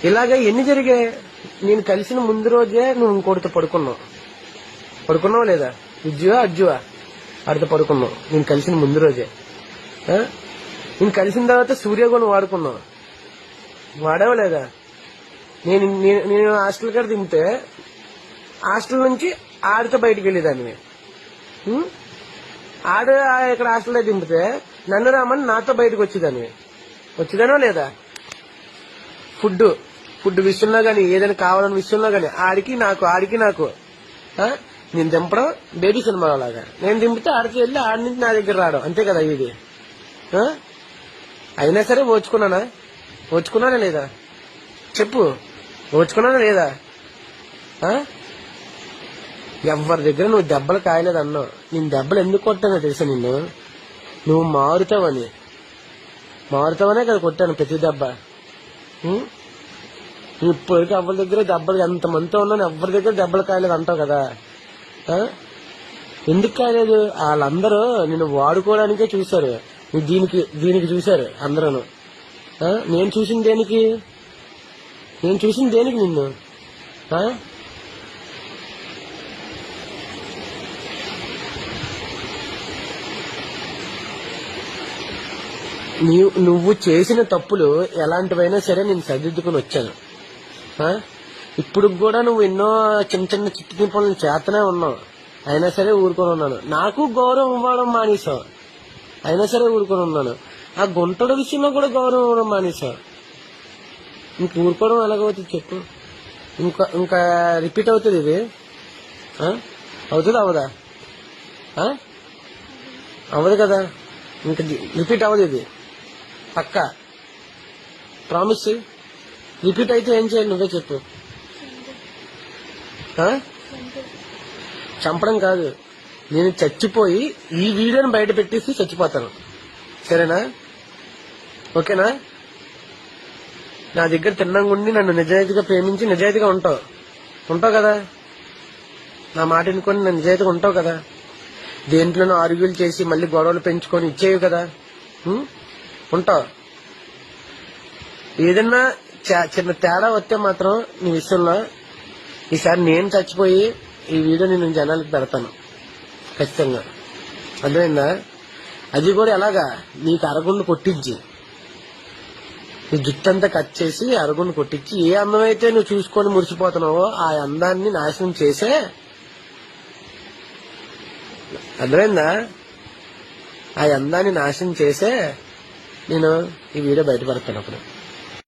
ఇలాగే ఎన్ని జరిగాయి? నేను కలిసిన ముందు రోజే నువ్వు ఇంకోటితో పడుకున్నావు లేదా? అజ్జువా ఆడితో పడుకున్నావు నేను కలిసిన ముందు రోజే. నేను కలిసిన తర్వాత సూర్యగోను వాడుకున్నావు, వాడావా లేదా? నేను హాస్టల్ కాడ దింపితే హాస్టల్ నుంచి ఆడితో బయటికి వెళ్ళేదాన్ని. ఆడ ఇక్కడ హాస్టల్లో దింపితే నన్ను రామని నాతో బయటకు వచ్చేదానో లేదా? ఫుడ్ విషయంలో గాని, ఏదైనా కావాలన్న విషయంలో గాని ఆడికి నాకు నేను దింపడం బేబీ సినిమా లాగా. నేను దింపితే ఆడికి వెళ్ళి ఆడి నుంచి నా దగ్గర రావడం, అంతే కదా ఇది. అయినా సరే ఓచుకున్నానా లేదా? చెప్పు, ఓచుకున్నానా లేదా? ఎవరి దగ్గర నువ్వు దెబ్బలు కాయలేదు అన్నావు. నేను దెబ్బలు ఎందుకు కొట్టానో తెలుసా? నువ్వు మారుతావనే కదా కొట్టాను ప్రతి దెబ్బ. ఇప్పటికీ ఎవరి దగ్గర దెబ్బలు ఎంతమందితో ఉన్నాను, ఎవరి దగ్గర దెబ్బలు కాయలేదు అంటావు కదా. ఎందుకు కాయలేదు? వాళ్ళందరూ నిన్ను వాడుకోవడానికే చూశారు, దీనికి చూశారు అందరూ. నేను చూసిన దేనికి నిన్ను? నువ్వు చేసిన తప్పులు ఎలాంటివైనా సరే నేను సరిదిద్దుకుని వచ్చాను. ఇప్పుడు కూడా నువ్వు ఎన్నో చిన్న చిన్న చిట్టి పనులు చేస్తూనే ఉన్నావు, అయినా సరే ఊరుకొని ఉన్నాను. నాకు గౌరవం ఇవ్వడం మానేశావు, అయినా సరే ఊరుకొని ఉన్నాను. ఆ గుంటల విషయంలో కూడా గౌరవం ఇవ్వడం మానేశావు. ఇంక ఊరుకోవడం ఎలాగవుతుంది చెప్పు? ఇంకా రిపీట్ అవుతుంది ఇది? అవుతుంది అవదా? అవ్వదు కదా, ఇంకా రిపీట్ అవ్వదు ఇది పక్కా. ప్రామిస్. రిపీట్ అయితే ఏం చేయాలి నువ్వే చెప్పు. చంపడం కాదు, నేను చచ్చిపోయి ఈ వీడియోని బయట పెట్టేసి చచ్చిపోతాను, సరేనా? ఓకేనా? నా దగ్గర తిన్నంగా ఉండి నన్ను నిజాయితీగా ప్రేమించి నిజాయితీగా ఉంటావు కదా? నా మాట వినుకొని నన్ను నిజాయితీగా ఉంటావు కదా? దేంట్లోనూ ఆర్గ్యూలు చేసి మళ్ళీ గొడవలు పెంచుకొని ఇచ్చేవి కదా? ఉంటావు. ఏదన్నా చిన్న తేడా వస్తే మాత్రం నీ విషయంలో ఈసారి నేను చచ్చిపోయి ఈ వీడియో నేను జనాలకు పెడతాను ఖచ్చితంగా. అర్థమైందా? అది కూడా ఎలాగా? నీకు అరగుండు కొట్టించి, నీ జుట్టంతా కట్ చేసి అరగుండు కొట్టించి, ఏ అందం అయితే నువ్వు చూసుకొని మురిసిపోతున్నావో ఆ అందాన్ని నాశనం చేసే. అర్థమైందా? ఆ అందాన్ని నాశనం చేసే నేను ఈ వీడియో బయటపడతాను అప్పుడు.